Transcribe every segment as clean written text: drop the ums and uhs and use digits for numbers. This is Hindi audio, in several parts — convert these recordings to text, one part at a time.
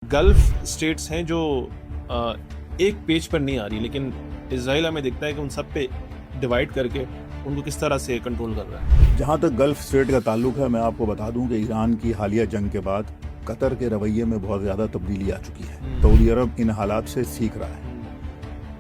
गल्फ स्टेट्स हैं जो अ, एक पेज पर नहीं आ रही, लेकिन इज़राइल हमें दिखता है कि उन सब पे डिवाइड करके उनको किस तरह से कंट्रोल कर रहा है। जहाँ तक गल्फ स्टेट का ताल्लुक है, मैं आपको बता दूं कि ईरान की हालिया जंग के बाद कतर के रवैये में बहुत ज़्यादा तब्दीली आ चुकी है। सऊदी अरब इन हालात से सीख रहा है,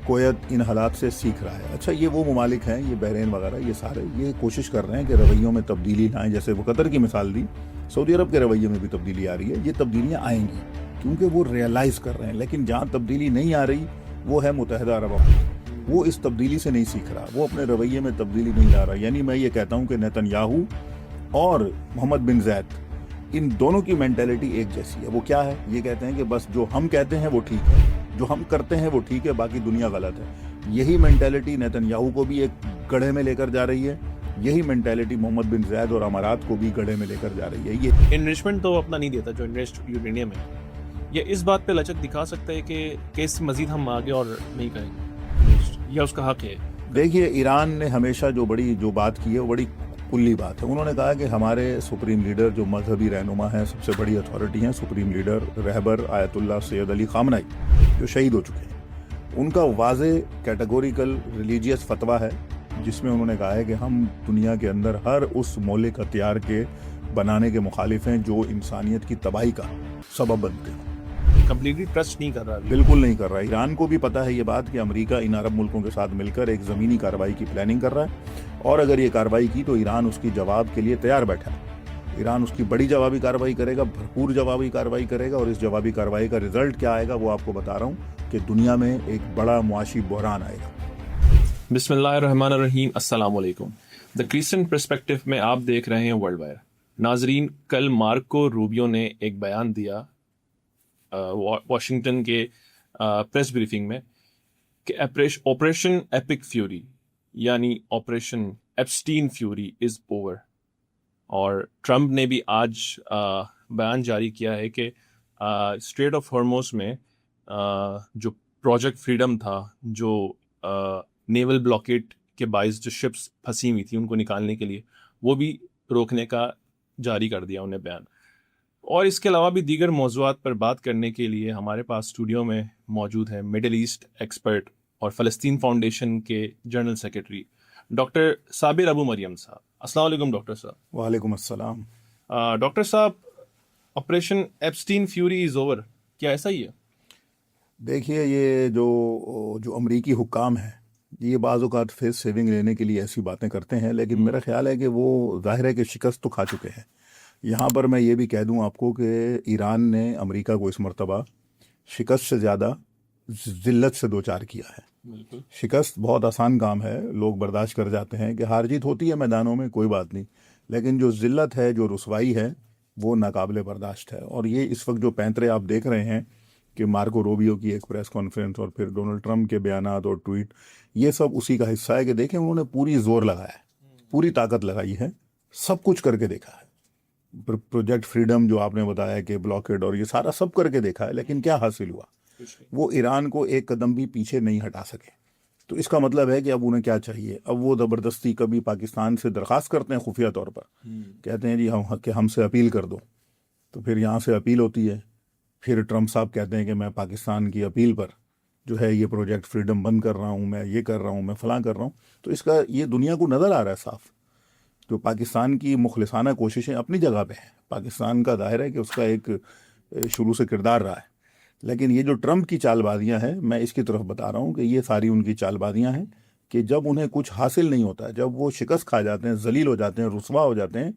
कुवैत इन हालात से सीख रहा है। अच्छा, ये वो ममालिक हैं, ये बहरीन वगैरह, ये सारे ये कोशिश कर रहे हैं कि रवैयों में तब्दीली लाएं। जैसे वो कतर की मिसाल दी, सऊदी अरब के रवैये में भी तब्दीली आ रही है। ये तब्दीलियाँ आएंगी क्योंकि वो रियलाइज़ कर रहे हैं। लेकिन जहाँ तब्दीली नहीं आ रही वो है मुत्तहिदा अरब अमीरात। वो इस तब्दीली से नहीं सीख रहा, वो अपने रवैये में तब्दीली नहीं ला रहा। यानी मैं ये कहता हूँ कि नेतन्याहू और मोहम्मद बिन जैद, इन दोनों की मेंटेलिटी एक जैसी है। वो क्या है, ये कहते हैं कि बस जो हम कहते हैं वो ठीक है, जो हम करते हैं वो ठीक है, बाकी दुनिया गलत है। यही मेंटेलिटी नेतन्याहू को भी एक गड्ढे में लेकर जा रही है। यही मेंटेलिटी मोहम्मद बिन जैद और अमारात को भी गड्ढे में लेकर जा रही है। ये इन्रिचमेंट तो अपना नहीं देता जो इन्वेस्ट यूरेनियम में, ये इस बात पे लचक दिखा सकता है कि केस मजीद हम आगे और नहीं करेंगे, यह उसका हक है। देखिए, ईरान ने हमेशा जो बात की है वो बड़ी कुल्ली बात है। उन्होंने कहा कि हमारे सुप्रीम लीडर जो मजहबी रहनुमा हैं, सबसे बड़ी अथॉरिटी हैं, सुप्रीम लीडर रहबर आयतुल्ला सैयद अली खामनाई, जो शहीद हो चुके हैं, उनका वाज़े कैटेगोरिकल रिलीजियस फतवा है जिसमें उन्होंने कहा है कि हम दुनिया के अंदर हर उस मौलिक हथियार के बनाने के मुखालिफ हैं जो इंसानियत की तबाही का सबब बनते हैं। कंप्लीटली ट्रस्ट नहीं कर रहा अभी। बिल्कुल नहीं कर रहा। ईरान को भी पता है ये बात कि अमेरिका इन अरब मुल्कों के साथ मिलकर एक ज़मीनी कार्रवाई की प्लानिंग कर रहा है, और अगर ये कार्रवाई की तो ईरान उसकी जवाब के लिए तैयार बैठा है। ईरान उसकी बड़ी जवाबी कार्रवाई करेगा, भरपूर जवाबी कार्रवाई करेगा, और इस जवाबी कार्रवाई का रिजल्ट क्या आएगा वो आपको बता रहा हूँ कि दुनिया में एक बड़ा मुआशी बहरान आएगा। बिस्मिल्लाहिर्रहमानिर्रहीम, अस्सलाम वालेकुम। द क्रिश्चियन पर्सपेक्टिव में आप देख रहे हैं वर्ल्ड वायर। नाजरीन, कल मार्को रूबियो ने एक बयान दिया वाशिंगटन के प्रेस ब्रीफिंग में कि ऑपरेशन एपिक फ्यूरी यानी operation Epstein fury is over. और ट्रंप ने भी आज बयान जारी किया है कि स्ट्रेट ऑफ हॉर्मोस में जो प्रोजेक्ट फ्रीडम था, जो नेवल ब्लॉकेट के बाइस जो शिप्स फंसी हुई थी उनको निकालने के लिए, वो भी रोकने का जारी कर दिया उन्हें बयान। और इसके अलावा भी दीगर मौज़ूआत पर बात करने के लिए हमारे पास स्टूडियो में मौजूद है मिडिल ईस्ट एक्सपर्ट और फ़लस्तीन फाउंडेशन के general secretary doctor Sabir Abu Mariam साहब। अस्सलाम वालेकुम डॉक्टर साहब। वालेकुम अस्सलाम। डॉक्टर साहब, operation Epstein Fury is over, क्या ऐसा ही है? देखिए, ये जो अमरीकी हुक्काम हैं, ये बाज़ औक़ात फेस सेविंग लेने के लिए ऐसी बातें करते हैं, लेकिन मेरा ख्याल है कि वो ज़ाहिर है कि शिकस्त तो खा चुके हैं। यहाँ पर मैं ये भी कह दूँ आपको कि ईरान ने अमेरिका को इस मर्तबा शिकस्त से ज़्यादा ज़िल्लत से दो चार किया है। बिल्कुल। शिकस्त बहुत आसान काम है, लोग बर्दाश्त कर जाते हैं कि हार जीत होती है मैदानों में, कोई बात नहीं। लेकिन जो ज़िल्लत है, जो रुसवाई है, वो नाकाबिले बर्दाश्त है। और ये इस वक्त जो पैंतरे आप देख रहे हैं कि मार्को रूबियो की एक प्रेस कॉन्फ्रेंस और फिर डोनाल्ड ट्रंप के बयानात और ट्वीट, ये सब उसी का हिस्सा है कि देखें, उन्होंने पूरी जोर लगाया है, पूरी ताकत लगाई है, सब कुछ करके देखा है। प्रोजेक्ट फ्रीडम जो आपने बताया कि ब्लॉकेड और ये सारा सब करके देखा है, लेकिन क्या हासिल हुआ? वो ईरान को एक कदम भी पीछे नहीं हटा सके। तो इसका मतलब है कि अब उन्हें क्या चाहिए? अब वो ज़बरदस्ती कभी पाकिस्तान से दरख्वास्त करते हैं खुफिया तौर पर, कहते हैं जी हमसे अपील कर दो, तो फिर यहाँ से अपील होती है। फिर ट्रंप साहब कहते हैं कि मैं पाकिस्तान की अपील पर जो है ये प्रोजेक्ट फ्रीडम बंद कर रहा हूँ, मैं ये कर रहा हूँ, मैं फलां कर रहा हूँ। तो इसका ये दुनिया को नज़र आ रहा है साफ। तो पाकिस्तान की मुखलिसाना कोशिशें अपनी जगह पे हैं। पाकिस्तान का दायरा है कि उसका एक शुरू से किरदार रहा है। लेकिन ये जो ट्रंप की चालबाजियां हैं, मैं इसकी तरफ बता रहा हूँ कि ये सारी उनकी चालबाजियां हैं कि जब उन्हें कुछ हासिल नहीं होता है, जब वो शिकस्त खा जाते हैं, जलील हो जाते हैं, रुसवा हो जाते हैं,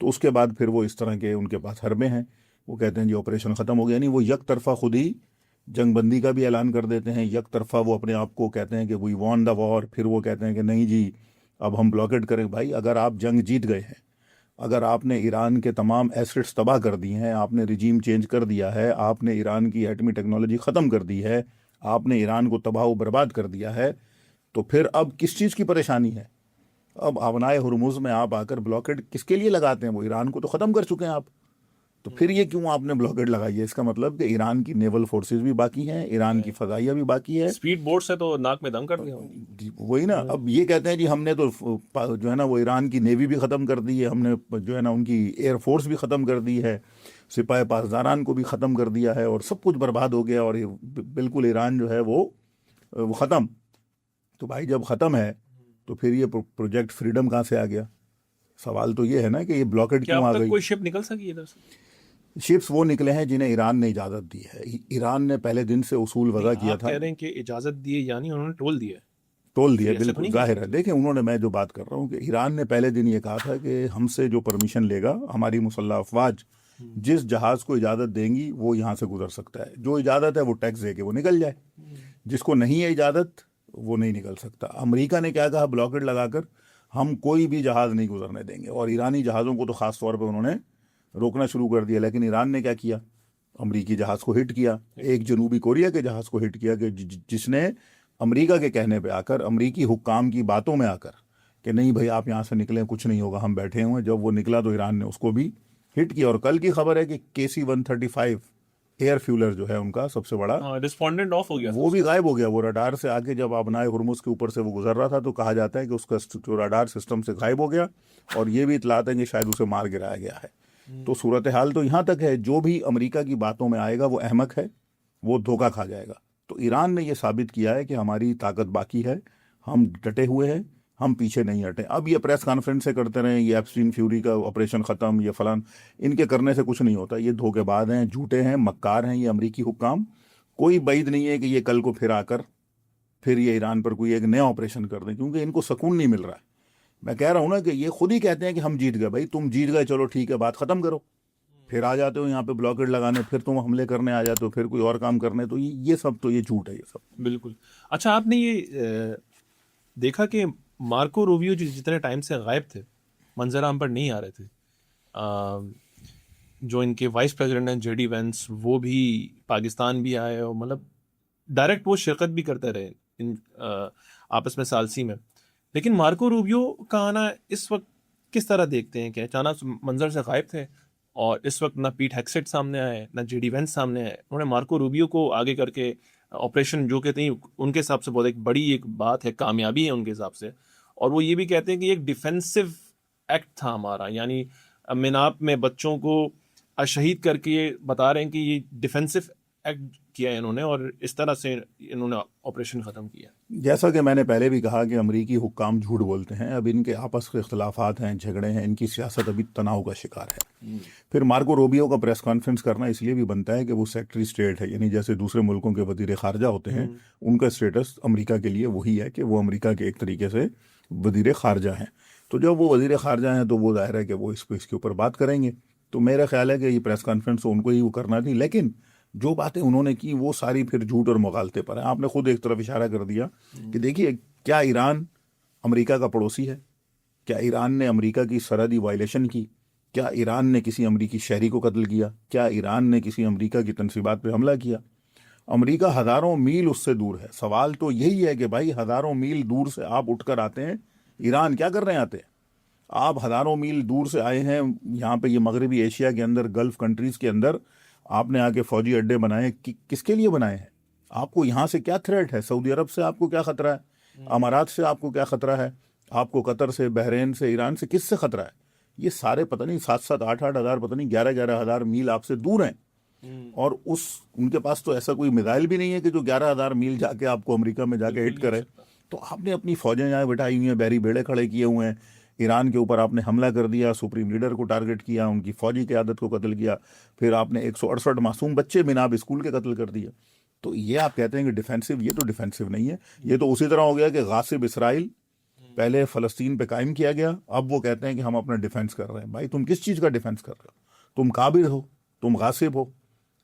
तो उसके बाद फिर वो इस तरह के उनके पास हरबे हैं। वो कहते हैं जी ऑपरेशन ख़त्म हो गया। यानी वो यक तरफा खुद ही जंगबंदी का भी ऐलान कर देते हैं। यक तरफा वो अपने आप को कहते हैं कि वी वॉन द वॉर, फिर वो कहते हैं कि नहीं जी अब हम ब्लॉकेट करें। भाई, अगर आप जंग जीत गए हैं, अगर आपने ईरान के तमाम एसेट्स तबाह कर दिए हैं, आपने रिजीम चेंज कर दिया है, आपने ईरान की एटमी टेक्नोलॉजी ख़त्म कर दी है, आपने ईरान को तबाह व बर्बाद कर दिया है, तो फिर अब किस चीज़ की परेशानी है? अब आवनाए हुरमुज़ में आप आकर ब्लॉकेड किसके लिए लगाते हैं? वो ईरान को तो ख़त्म कर चुके हैं आप। तो फिर ये क्यों आपने ब्लॉकेड लगाई है? इसका मतलब कि ईरान की नेवल फोर्सेस भी बाकी हैं, ईरान की फजाइया भी बाकी है। स्पीड बोट्स है तो नाक में दम कर दिया उन्होंने। वही ना, अब ये कहते हैं जी हमने तो जो है ना वो ईरान की नेवी भी ख़त्म कर दी है, हमने जो है ना उनकी एयरफोर्स भी ख़त्म कर दी है, सिपाही पासदारान को भी ख़त्म कर दिया है और सब कुछ बर्बाद हो गया और ये बिल्कुल ईरान जो है वो ख़त्म। तो भाई जब ख़त्म है तो फिर ये प्रोजेक्ट फ्रीडम कहाँ से आ गया? सवाल तो ये है ना कि ये ब्लॉकेड क्या क्यों अब आ तक गई? कोई शिप निकल सकी इधर से? शिप्स वो निकले हैं जिन्हें ईरान ने इजाज़त दी है। ईरान ने पहले दिन से उसूल वज़ा नहीं, किया आप था। कह रहे हैं कि इजाजत दी है, यानी उन्होंने टोल दिया है। तोल फिर दिए, ऐसा तो बिल्कुल नहीं कह जाहिर है। सकते। देखें उन्होंने, मैं जो बात कर रहा हूँ कि ईरान ने पहले दिन ये कहा था कि हमसे जो परमिशन लेगा हमारी मुसल्लह अफवाज जिस जहाज़ को इजाज़त देंगी वो यहाँ से गुजर सकता है, जो इजाज़त है वो टैक्स दे के वो निकल जाए, जिसको नहीं है इजाज़त वो नहीं निकल सकता। अमेरिका ने क्या कहा ब्लॉकेड लगाकर, हम कोई भी जहाज़ नहीं गुजरने देंगे, और ईरानी जहाज़ों को तो ख़ास तौर पर उन्होंने रोकना शुरू कर दिया। लेकिन ईरान ने क्या किया? अमरीकी जहाज़ को हिट किया, एक जनूबी कोरिया के जहाज़ को हिट किया कि जिसने अमेरिका के कहने पे आकर, अमरीकी हुक्काम की बातों में आकर कि नहीं भाई आप यहाँ से निकलें, कुछ नहीं होगा, हम बैठे हुए हैं, जब वो निकला तो ईरान ने उसको भी हिट किया। और कल की खबर है कि KC-135 एयर फ्यूलर जो है उनका सबसे बड़ा, हाँ, रिस्पोंडेंट ऑफ हो गया था वो भी उसका। गायब हो गया। वो रडार से आके जब आबनाए हुर्मुज के ऊपर से वो गुजर रहा था तो कहा जाता है कि उसका जो रडार सिस्टम से गायब हो गया, और ये भी इतलात है कि शायद उसे मार गिराया गया है। तो सूरत हाल तो यहाँ तक है, जो भी अमेरिका की बातों में आएगा वो अहमक है, वो धोखा खा जाएगा। तो ईरान ने ये साबित किया है कि हमारी ताकत बाकी है, हम डटे हुए हैं, हम पीछे नहीं हटे। अब ये प्रेस कॉन्फ्रेंस से करते रहे, ये एप्स्टीन फ्यूरी का ऑपरेशन ख़त्म, ये फलान, इनके करने से कुछ नहीं होता। ये धोखेबाज हैं, झूठे हैं, मक्कार हैं ये अमरीकी हुक्काम। कोई बैद नहीं है कि ये कल को फिर आकर फिर ये ईरान पर कोई एक नया ऑपरेशन कर दें, क्योंकि इनको सुकून नहीं मिल रहा है। मैं कह रहा हूँ ना कि ये खुद ही कहते हैं कि हम जीत गए। भाई तुम जीत गए, चलो ठीक है, बात ख़त्म करो। फिर आ जाते हो यहाँ पे ब्लॉकेड लगाने, फिर तुम हमले करने आ जाते हो, फिर कोई और काम करने। तो ये सब तो ये झूठ है ये सब। बिल्कुल। अच्छा, आपने ये देखा कि मार्को रूबियो जितने टाइम से गायब थे, मंजर आम पर नहीं आ रहे थे, जो इनके वाइस प्रेसिडेंट हैं JD वेंस, वो भी पाकिस्तान भी आए और मतलब डायरेक्ट वो शिरकत भी करते रहे इन आपस में सालसी में। लेकिन मार्को रूबियो का आना इस वक्त किस तरह देखते हैं? कि अचानक मंजर से गायब थे और इस वक्त ना पीट हेक्सेट सामने आए ना JD वेंस सामने आए, उन्होंने मार्को रूबियो को आगे करके ऑपरेशन, जो कहते हैं उनके हिसाब से बहुत एक बड़ी एक बात है, कामयाबी है उनके हिसाब से, और वो ये भी कहते हैं कि एक डिफेंसिव एक्ट था हमारा, यानी मिनाप में बच्चों को शहीद करके ये बता रहे हैं कि ये डिफेंसिव एक्ट किया है इन्होंने और इस तरह से इन्होंने ऑपरेशन ख़त्म किया। जैसा कि मैंने पहले भी कहा कि अमरीकी हुक्काम झूठ बोलते हैं। अब इनके आपस के इख्तलाफात हैं, झगड़े हैं, इनकी सियासत अभी तनाव का शिकार है। फिर मार्को रूबियो का प्रेस कॉन्फ्रेंस करना इसलिए भी बनता है कि वो सेक्रेटरी स्टेट है, यानी जैसे दूसरे मुल्कों के वजीर खारजा होते हैं, उनका स्टेटस अमरीका के लिए वही है कि वो अमरीका के एक तरीके से वजीर खारजा हैं। तो जब वो वजीर खारजा हैं तो वो जाहिर है कि वो इसके ऊपर बात करेंगे। तो मेरा ख्याल है कि ये प्रेस कॉन्फ्रेंस तो उनको ही वो करना थी, लेकिन जो बातें उन्होंने की वो सारी फिर झूठ और मुगालते पर है। आपने खुद एक तरफ इशारा कर दिया कि देखिए, क्या ईरान अमेरिका का पड़ोसी है? क्या ईरान ने अमेरिका की सरहदी वायलेशन की? क्या ईरान ने किसी अमेरिकी शहरी को कत्ल किया? क्या ईरान ने किसी अमेरिका की तनसीबात पर हमला किया? अमेरिका हज़ारों मील उससे दूर है। सवाल तो यही है कि भाई हज़ारों मील दूर से आप उठकर आते हैं, ईरान क्या कर रहे हैं आते हैं? आप हज़ारों मील दूर से आए हैं यहाँ पे, ये मगरबी एशिया के अंदर, गल्फ़ कंट्रीज़ के अंदर आपने आके फौजी अड्डे बनाए, किसके लिए बनाए हैं? आपको यहाँ से क्या थ्रेट है? सऊदी अरब से आपको क्या ख़तरा है? अमारात से आपको क्या ख़तरा है? आपको कतर से, बहरीन से, ईरान से किससे ख़तरा है? ये सारे पता नहीं 7-7, 8-8 हज़ार, पता नहीं 11-11 हज़ार मील आपसे दूर हैं। और उनके पास तो ऐसा कोई मिसाइल भी नहीं है कि जो 11,000 मील जाके आपको अमेरिका में जाके हिट करे। तो आपने अपनी फौजें यहाँ बिठाई हुई हैं, बैरी बेड़े खड़े किए हुए हैं, ईरान के ऊपर आपने हमला कर दिया, सुप्रीम लीडर को टारगेट किया, उनकी फौजी क़यादत को कत्ल किया, फिर आपने 168 मासूम बच्चे मिनाब स्कूल के कत्ल कर दिए। तो ये आप कहते हैं कि डिफेंसिव? ये तो डिफेंसिव नहीं है। ये तो उसी तरह हो गया कि गासिब इसराइल पहले फ़लस्तीन पे कायम किया गया, अब वो कहते हैं कि हम अपना डिफेंस कर रहे हैं। भाई तुम किस चीज़ का डिफेंस कर रहे हो? तुम काबिर हो, तुम गासिब हो,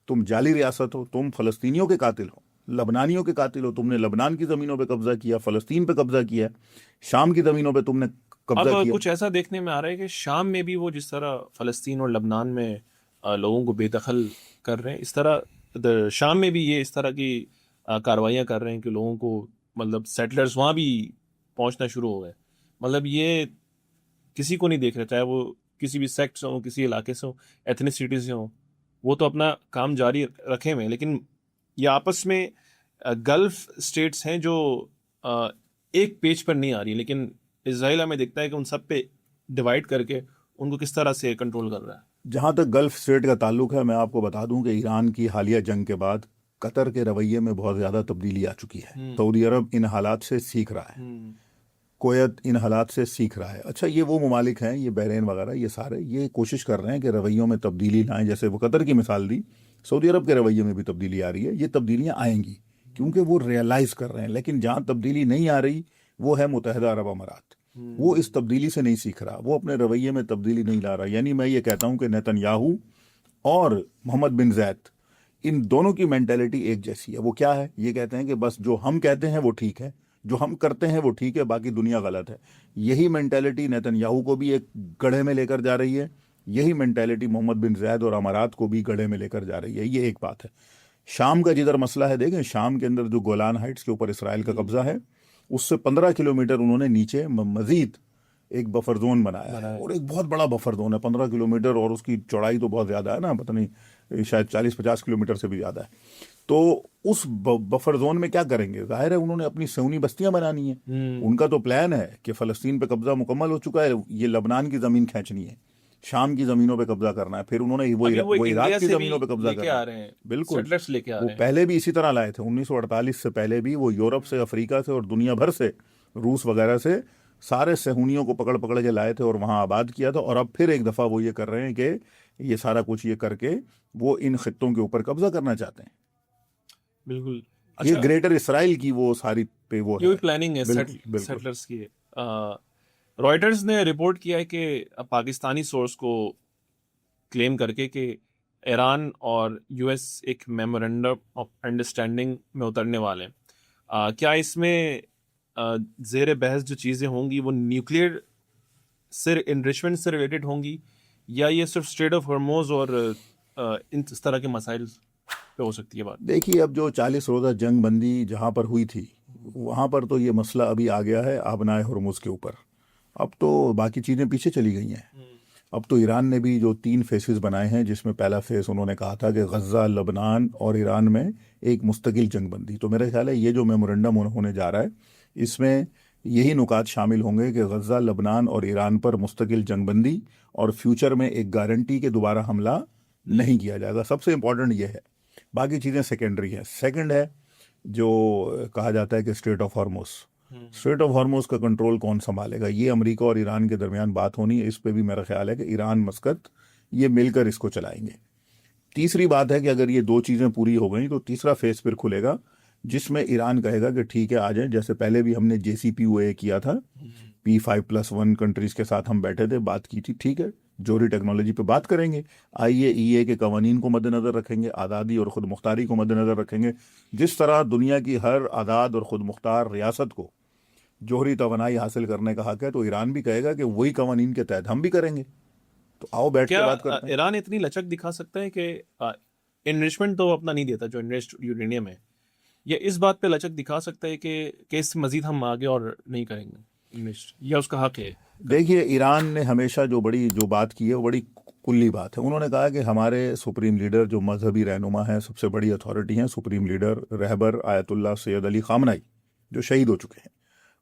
तुम जाली रियासत हो, तुम फ़लस्तीनियों के कातिल हो, लबनानियों के कातिल हो। तुमने लबनान की ज़मीनों पे कब्जा किया, फ़लस्तीन पे कब्जा किया, शाम की ज़मीनों पे तुमने कब्जा अब किया। कुछ ऐसा देखने में आ रहा है कि शाम में भी वो जिस तरह फ़लस्तीन और लबनान में लोगों को बेदखल कर रहे हैं, इस तरह शाम में भी ये इस तरह की कार्रवाइयाँ कर रहे हैं कि लोगों को, मतलब सेटलर्स वहाँ भी पहुँचना शुरू हो गए। मतलब ये किसी को नहीं देख रहे, चाहे वो किसी भी सेक्ट से हो, किसी इलाके से हो, एथनिसिटी से हो, वो तो अपना काम जारी रखे हुए हैं, लेकिन ये आपस में गल्फ स्टेट्स हैं जो एक पेज पर नहीं आ रही, लेकिन इसराइल हमें दिखता है कि उन सब पे डिवाइड करके उनको किस तरह से कंट्रोल कर रहा है। जहाँ तक गल्फ स्टेट का ताल्लुक है, मैं आपको बता दूं कि ईरान की हालिया जंग के बाद कतर के रवैये में बहुत ज़्यादा तब्दीली आ चुकी है। सऊदी अरब इन हालात से सीख रहा है, कुवैत इन हालात से सीख रहा है। अच्छा, ये वो ममालिक हैं, ये बहरीन वगैरह, ये सारे ये कोशिश कर रहे हैं कि रवैयों में तब्दीली लाएं। जैसे वो कतर की मिसाल दी, सऊदी अरब के रवैये में भी तब्दीली आ रही है। ये तब्दीलियाँ आएंगी क्योंकि वो रियलाइज़ कर रहे हैं। लेकिन जहाँ तब्दीली नहीं आ रही वो है मुत्तहिदा अरब अमारात। वो इस तब्दीली से नहीं सीख रहा, वो अपने रवैये में तब्दीली नहीं ला रहा। यानी मैं ये कहता हूँ कि नेतन्याहू और मोहम्मद बिन ज़ैद, इन दोनों की मेंटेलिटी एक जैसी है। वो क्या है, ये कहते हैं कि बस जो हम कहते हैं वो ठीक है, जो हम करते हैं वो ठीक है, बाकी दुनिया गलत है। यही मेंटेलिटी नेतन्याहू को भी एक गड्ढे में लेकर जा रही है, यही मेंटेलिटी मोहम्मद बिन ज़ैद और अमारात को भी गड्ढे में लेकर जा रही है। ये एक बात है। शाम का जिधर मसला है, देखें शाम के अंदर जो गोलान हाइट्स के ऊपर इसराइल का कब्जा है, उससे 15 किलोमीटर उन्होंने नीचे मजीद एक बफर जोन बनाया है, और एक बहुत बड़ा बफर जोन है 15 किलोमीटर, और उसकी चौड़ाई तो बहुत ज़्यादा है ना, पता नहीं शायद 40-50 किलोमीटर से भी ज़्यादा है। तो उस बफर जोन में क्या करेंगे? जाहिर है उन्होंने अपनी सऊनी बस्तियां बनानी है। उनका तो प्लान है कि फ़लस्तीन पे कब्जा मुकम्मल हो चुका है, ये लबनान की ज़मीन खींचनी है, शाम की ज़मीनों पे कब्जा करना है, फिर उन्होंने वो इराक की ज़मीनों पे कब्जा करना है। बिल्कुल, वो पहले भी इसी तरह लाए थे। 1948 से पहले भी वो यूरोप से, अफ्रीका से और दुनिया भर से, रूस वगैरह से सारे सहूनियों को पकड़ पकड़ के लाए थे और वहाँ आबाद किया था। और अब फिर एक दफ़ा वो ये कर रहे हैं कि ये सारा कुछ ये करके वो इन खित्तों के ऊपर कब्जा करना चाहते हैं। बिल्कुल। ये ग्रेटर इसराइल की वो सारी पे वो ये प्लानिंग है सेटलर्स की। रॉयटर्स ने रिपोर्ट किया है कि पाकिस्तानी सोर्स को क्लेम करके कि ईरान और यूएस एक मेमोरेंडम ऑफ अंडरस्टैंडिंग में उतरने वाले हैं। क्या इसमें ज़ेर बहस जो चीज़ें होंगी वो न्यूक्लियर से इनरिचमेंट से रिलेटेड होंगी, या ये सिर्फ स्ट्रेट ऑफ हॉर्मोज और इस तरह के मसाइल पे हो सकती है बात? देखिए, अब जो 40 रोज़ा जंग बंदी जहाँ पर हुई थी, वहाँ पर तो ये मसला अभी आ गया है आबनाए हॉर्मुज के ऊपर। अब तो बाकी चीज़ें पीछे चली गई हैं। अब तो ईरान ने भी जो 3 फेसेस बनाए हैं, जिसमें पहला फेस उन्होंने कहा था कि गज़ा, लबनान और ईरान में एक मुस्तकिल जंग बंदी। तो मेरा ख्याल है ये जो मेमोरेंडम होने जा रहा है, इसमें यही नुकात शामिल होंगे कि गज़ा, लबनान और ईरान पर मुस्तकिल जंग बंदी, और फ्यूचर में एक गारंटी के दोबारा हमला नहीं किया जाएगा। सबसे इम्पोर्टेंट ये है, बाकी चीज़ें सेकेंडरी हैं। सेकंड है जो कहा जाता है कि straight of Hormuz, straight of Hormuz का कंट्रोल कौन संभालेगा? ये अमेरिका और ईरान के दरमियान बात होनी है। इस पे भी मेरा ख्याल है कि ईरान, मस्कत, ये मिलकर इसको चलाएंगे। तीसरी बात है कि अगर ये 2 चीज़ें पूरी हो गई तो तीसरा फेस फिर खुलेगा, जिसमें ईरान कहेगा कि ठीक है आ जाए। जैसे पहले भी हमने JCPOA किया था, P5+1 कंट्रीज़ के साथ हम बैठे थे, बात की थी, ठीक है, जोहरी टेक्नोलॉजी पे बात करेंगे, IAEA के कवानीन को मद्देनज़र रखेंगे, आज़ादी और ख़ुद मुख्तारी को मद्देनज़र रखेंगे। जिस तरह दुनिया की हर आज़ाद और ख़ुद मुख्तार रियासत को जोहरी तवानाई हासिल करने का हक है, तो ईरान भी कहेगा कि वही कवानीन के तहत हम भी करेंगे। तो आओ बैठ के बात करते हैं। ईरान इतनी लचक दिखा सकता है कि इनरिचमेंट तो अपना नहीं देता जो इनरिच्ड यूरेनियम है, ये इस बात पे लचक दिखा सकता है कि इससे मजीद हम आगे और नहीं करेंगे इनरिच्ड, या उसका हक है? देखिए, ईरान ने हमेशा जो बात की है वो बड़ी कुल्ली बात है। उन्होंने कहा कि हमारे सुप्रीम लीडर जो मजहबी रहनुमा हैं, सबसे बड़ी अथॉरिटी हैं, सुप्रीम लीडर रहबर आयतुल्लाह सैयद अली खामनाई, जो शहीद हो चुके हैं,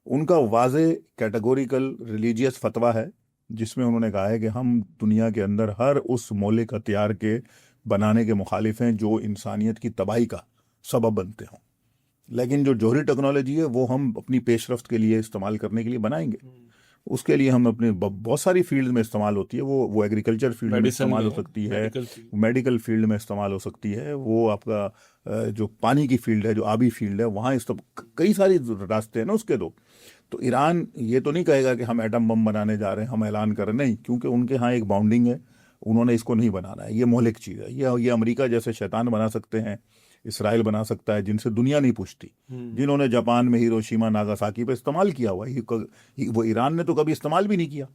उनका वाज़े कैटेगोरिकल रिलीजियस फतवा है, जिसमें उन्होंने कहा है कि हम दुनिया के अंदर हर उस मौलिक हथियार के बनाने के मुखालिफ हैं जो इंसानियत की तबाही का सबब बनते हों। लेकिन जो जोहरी टेक्नोलॉजी है वो हम अपनी पेशरफ्त के लिए इस्तेमाल करने के लिए बनाएंगे। उसके लिए हम अपने बहुत सारी फील्ड में इस्तेमाल होती है। वो एग्रीकल्चर फील्ड में इस्तेमाल हो सकती है, मेडिकल फील्ड में इस्तेमाल हो सकती है, वो आपका जो पानी की फील्ड है, जो आबी फील्ड है, वहाँ कई सारी रास्ते हैं ना उसके। तो ईरान ये तो नहीं कहेगा कि हम एटम बम बनाने जा रहे हैं, हम ऐलान कर रहे हैं, नहीं, क्योंकि उनके यहाँ एक बाउंडिंग है, उन्होंने इसको नहीं बनाना है। ये मौलिक चीज़ है। ये अमेरिका जैसे शैतान बना सकते हैं, इसराइल बना सकता है, जिनसे दुनिया नहीं पूछती, जिन्होंने जापान में हिरोशिमा नागासाकी पे इस्तेमाल किया हुआ है, वो ईरान ने तो कभी इस्तेमाल भी नहीं किया,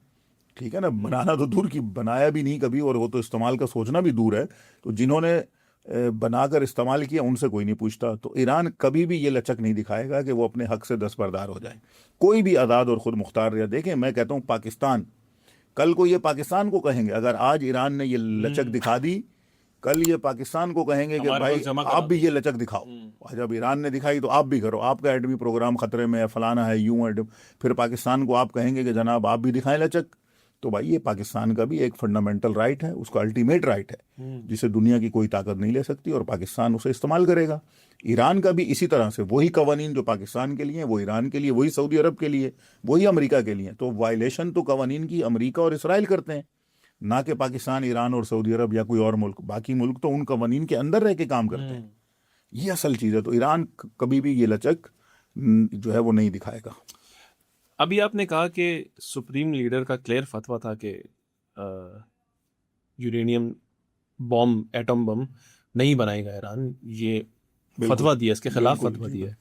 ठीक है ना। बनाना तो दूर की, बनाया भी नहीं कभी, और वो तो इस्तेमाल का सोचना भी दूर है। तो जिन्होंने बनाकर इस्तेमाल किया उनसे कोई नहीं पूछता। तो ईरान कभी भी ये लचक नहीं दिखाएगा कि वो अपने हक से दस्तबरदार हो जाए। कोई भी आज़ाद और ख़ुद मुख्तार, या देखें, मैं कहता हूँ पाकिस्तान, कल को ये पाकिस्तान को कहेंगे, अगर आज ईरान ने ये लचक दिखा दी, कल ये पाकिस्तान को कहेंगे कि हमारे भाई पास जमा आप करा भी ये लचक दिखाओ, और जब ईरान ने दिखाई तो आप भी करो, आपका एटमी प्रोग्राम खतरे में है, फलाना है, यूं है, फिर पाकिस्तान को आप कहेंगे कि जनाब आप भी दिखाएं लचक। तो भाई ये पाकिस्तान का भी एक फंडामेंटल राइट है, उसका अल्टीमेट राइट है, जिसे दुनिया की कोई ताकत नहीं ले सकती, और पाकिस्तान उसे इस्तेमाल करेगा। ईरान का भी इसी तरह से वही कवानीन जो पाकिस्तान के लिए वो ईरान के लिए, वही सऊदी अरब के लिए, वही अमेरिका के लिए। तो वायलेशन तो कवानीन की अमेरिका और इसराइल करते हैं, ना कि पाकिस्तान, ईरान और सऊदी अरब या कोई और मुल्क। बाकी मुल्क तो उन कवानीन के अंदर रह के काम करते हैं। ये असल चीज़ है। तो ईरान कभी भी ये लचक जो है वो नहीं दिखाएगा। अभी आपने कहा कि सुप्रीम लीडर का क्लियर फतवा था कि यूरेनियम बॉम्ब, एटम बम नहीं बनाएगा ईरान, ये फतवा दिया, इसके खिलाफ बिल्कुल, फतवा जी, दिया है।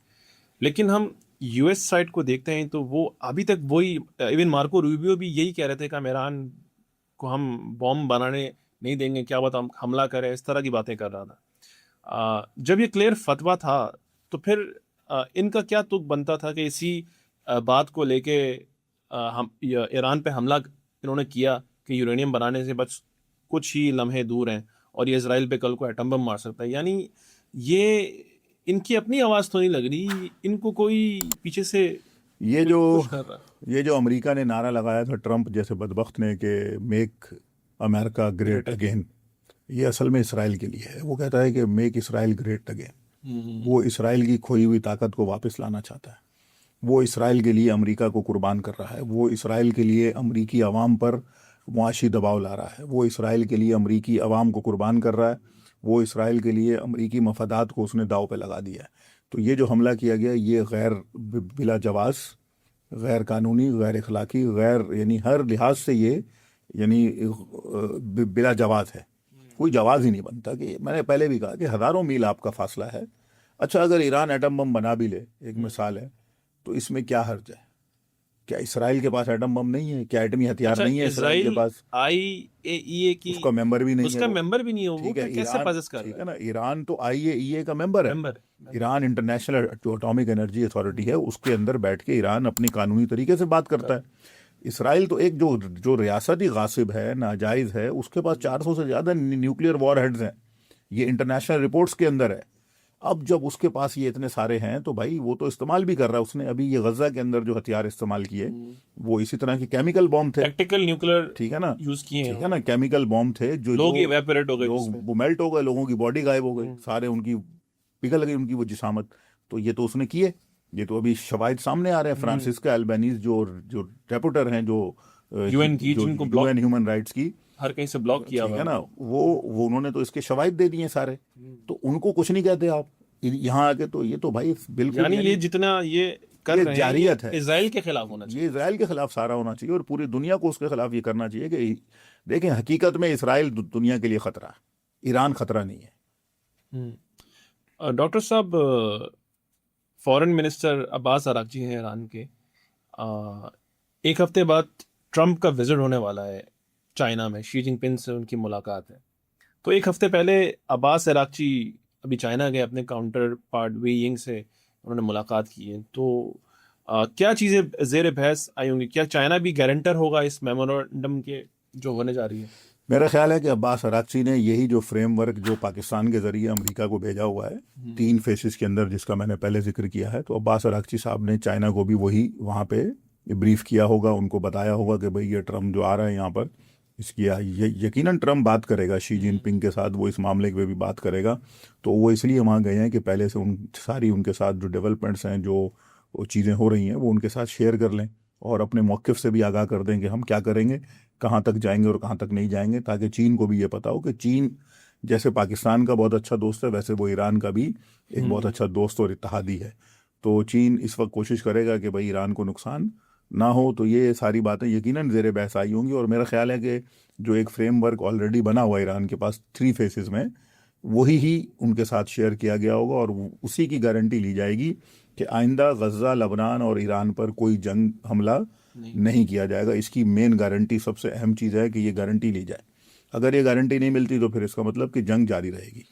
लेकिन हम यूएस साइड को देखते हैं तो वो अभी तक वही, इवन मार्को रूबियो भी यही कह रहे थे कि हम ईरान को हम बॉम्ब बनाने नहीं देंगे, क्या बात हम हमला करें, इस तरह की बातें कर रहा था। जब ये क्लियर फतवा था तो फिर इनका क्या तुक बनता था कि इसी बात को लेके हम ईरान पे हमला इन्होंने किया कि यूरेनियम बनाने से बस कुछ ही लम्हे दूर हैं और ये इजराइल पे कल को एटम बम मार सकता है। यानी ये इनकी अपनी आवाज़ तो नहीं लग रही, इनको कोई पीछे से ये कोई जो पुश कर रहा है। ये जो अमेरिका ने नारा लगाया था ट्रंप जैसे बदबख्त ने कि मेक अमेरिका ग्रेट अगेन, ये असल में इसराइल के लिए है। वो कहता है कि मेक इसराइल ग्रेट अगेन। वो इसराइल की खोई हुई ताकत को वापस लाना चाहता है। वो इसराइल के लिए अमेरिका को कुर्बान कर रहा है। वो इसराइल के लिए अमेरिकी अवाम पर मुआशी दबाव ला रहा है। वो इसराइल के लिए अमेरिकी अवाम को कुर्बान कर रहा है। वो इसराइल के लिए अमेरिकी मफादात को उसने दाव पे लगा दिया है। तो ये जो हमला किया गया ये गैर बिला जवाज़, गैर कानूनी, गैर अखलाकी, गैर यानी हर लिहाज से ये यानी बिला जवाज़ है। कोई जवाज़ ही नहीं बनता। कि मैंने पहले भी कहा कि हज़ारों मील आपका फासला है। अच्छा, अगर ईरान एटम बम बना भी ले, एक मिसाल है, तो इसमें क्या हर्ज है? क्या इसराइल के पास एटम बम नहीं है? क्या एटमी हथियार अच्छा, नहीं है इसराइल के इजराइल पास? IAEA की उसका मेंबर भी नहीं है उसका वो। मेंबर भी नहीं है वो, ठीक है, फिर कैसे ईरान, पजेस कर ठीक रहा है है? ना, ईरान तो IAEA का मेंबर है। Member. Iran international atomic energy authority है, उसके अंदर बैठ के ईरान अपनी कानूनी तरीके से बात करता है। इसराइल तो एक जो जो रियासती गासिब है, नाजायज है, उसके पास 400 से ज़्यादा न्यूक्लियर वॉर हेड्स हैं। ये इंटरनेशनल रिपोर्ट्स के अंदर है। अब जब उसके पास ये इतने सारे हैं तो भाई वो तो इस्तेमाल भी कर रहा है। उसने अभी ये गजा के अंदर जो हथियार इस्तेमाल किए वो इसी तरह के केमिकल बॉम्ब थे। टैक्टिकल न्यूक्लियर ठीक है ना, यूज किए ठीक हैं, है ना, केमिकल बॉम्ब थे जो लोग जो इवेपोरेट हो गए लोग जिसमें। वो मेल्ट हो गए, लोगों की बॉडी गायब हो गई, सारे उनकी पिघल गई उनकी वो जिसामत। तो ये तो उसने किए। ये तो अभी शवाहिद सामने आ रहे हैं। फ्रांसिस्का एल्बेनीज जो जो रेपोर्टर हैं, जो यूएन की, जो जिनको ब्लॉक, UN ह्यूमन राइट्स की, हर कहीं से ब्लॉक किया ठीक हुआ है है ना, उनको। वो उन्होंने तो इसके शवाहिद दे दिए सारे। तो उनको कुछ नहीं कहते आप यहाँ आके। तो ये तो भाई बिल्कुल यानी ये यानी जितना ये कर ये रहे हैं, जारियत ये है। इजराइल के खिलाफ होना चाहिए। ये इसराइल के खिलाफ सारा होना चाहिए और पूरी दुनिया को उसके खिलाफ ये करना चाहिए कि देखें, हकीकत में इसराइल दुनिया के लिए खतरा है, ईरान खतरा नहीं है। डॉक्टर साहब, फॉरेन मिनिस्टर अब्बास अरागची हैं ईरान के। एक हफ्ते बाद ट्रंप का विजिट होने वाला है चाइना में, शी जिनपिंग से उनकी मुलाकात है। तो एक हफ्ते पहले अब्बास अरागची अभी चाइना गए, अपने काउंटर पार्ट वी यिंग से उन्होंने मुलाकात की है। तो क्या चीज़ें जेर बहस आई होंगी? क्या चाइना भी गारंटर होगा इस मेमोरेंडम के जो होने जा रही है? मेरा ख्याल है कि अब्बास अरागची ने यही जो फ्रेमवर्क जो पाकिस्तान के जरिए अमेरिका को भेजा हुआ है 3 फेसेस के अंदर, जिसका मैंने पहले जिक्र किया है, तो अब्बास अरागची साहब ने चाइना को भी वही वहाँ पे ब्रीफ किया होगा, उनको बताया होगा कि भाई ये ट्रम्प जो आ रहा है यहाँ पर, इसकी यकीनन ट्रम्प बात करेगा शी जिनपिंग के साथ, वो इस मामले पे भी बात करेगा। तो वो इसलिए वहाँ गए हैं कि पहले से उन सारी उनके साथ जो डेवलपमेंट्स हैं, जो चीज़ें हो रही हैं, वो उनके साथ शेयर कर लें और अपने मौक़िफ़ से भी आगाह कर दें कि हम क्या करेंगे, कहाँ तक जाएंगे और कहाँ तक नहीं जाएंगे, ताकि चीन को भी ये पता हो कि चीन जैसे पाकिस्तान का बहुत अच्छा दोस्त है, वैसे वो ईरान का भी एक बहुत अच्छा दोस्त और इत्तेहादी है। तो चीन इस वक्त कोशिश करेगा कि भाई ईरान को नुकसान ना हो। तो ये सारी बातें यकीनन ज़ेर बहस आई होंगी और मेरा ख्याल है कि जो एक फ्रेमवर्क ऑलरेडी बना हुआ ईरान के पास 3 फेसेस में, वही ही उनके साथ शेयर किया गया होगा और उसी की गारंटी ली जाएगी कि आइंदा गजा, लबनान और ईरान पर कोई जंग हमला नहीं किया जाएगा। इसकी मेन गारंटी, सबसे अहम चीज़ है कि ये गारंटी ली जाए। अगर ये गारंटी नहीं मिलती तो फिर इसका मतलब कि जंग जारी रहेगी।